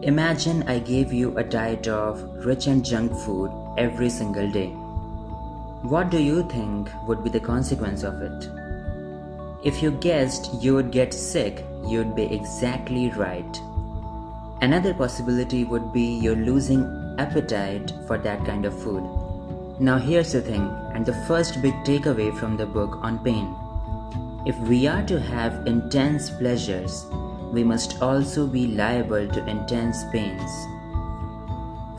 Imagine I gave you a diet of rich and junk food every single day. What do you think would be the consequence of it? If you guessed you would get sick, you'd be exactly right. Another possibility would be you're losing appetite for that kind of food. Now here's the thing, and the first big takeaway from the book on pain. If we are to have intense pleasures, we must also be liable to intense pains.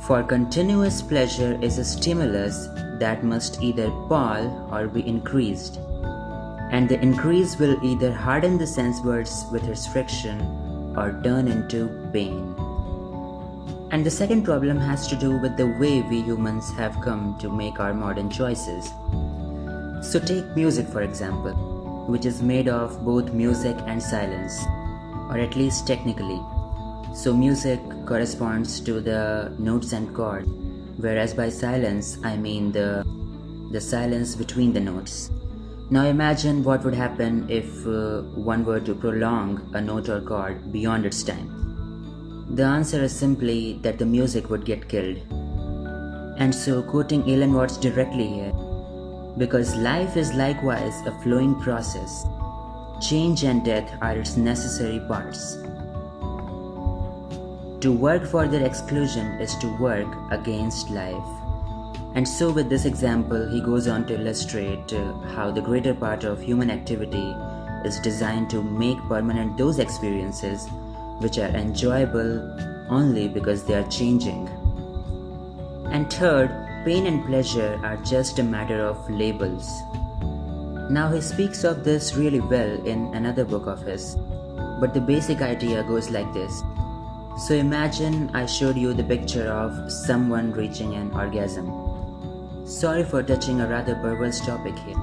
For continuous pleasure is a stimulus that must either pall or be increased, and the increase will either harden the sense buds with its friction or turn into pain. And the second problem has to do with the way we humans have come to make our modern choices. So take music for example, which is made of both music and silence, or at least technically. So music corresponds to the notes and chords, whereas by silence I mean the silence between the notes. Now imagine what would happen if one were to prolong a note or chord beyond its time. The answer is simply that the music would get killed. And so quoting Alan Watts directly here, because life is likewise a flowing process, change and death are its necessary parts. To work for their exclusion is to work against life. And so with this example, he goes on to illustrate how the greater part of human activity is designed to make permanent those experiences which are enjoyable only because they are changing. And third, pain and pleasure are just a matter of labels. Now he speaks of this really well in another book of his, but the basic idea goes like this. So imagine I showed you the picture of someone reaching an orgasm. Sorry for touching a rather perverse topic here,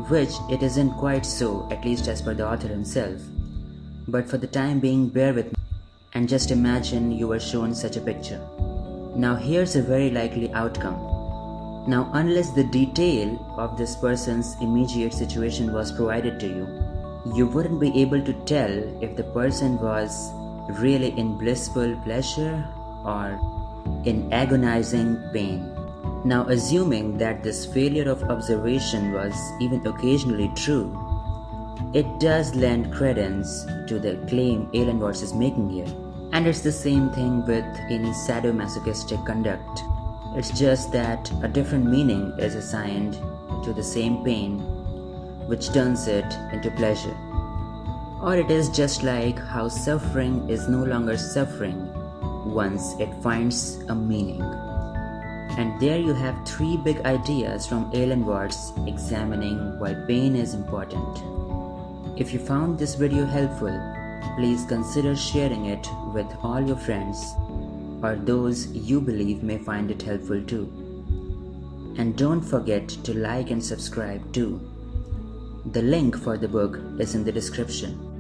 which it isn't quite so, at least as per the author himself. But for the time being, bear with me and just imagine you were shown such a picture. Now here's a very likely outcome. Now unless the detail of this person's immediate situation was provided to you, you wouldn't be able to tell if the person was really in blissful pleasure or in agonizing pain. Now assuming that this failure of observation was even occasionally true, it does lend credence to the claim Alan Watts is making here. And it's the same thing with any sadomasochistic conduct. It's just that a different meaning is assigned to the same pain, which turns it into pleasure. Or it is just like how suffering is no longer suffering once it finds a meaning. And there you have three big ideas from Alan Watts examining why pain is important. If you found this video helpful, please consider sharing it with all your friends or those you believe may find it helpful too. And don't forget to like and subscribe too. The link for the book is in the description.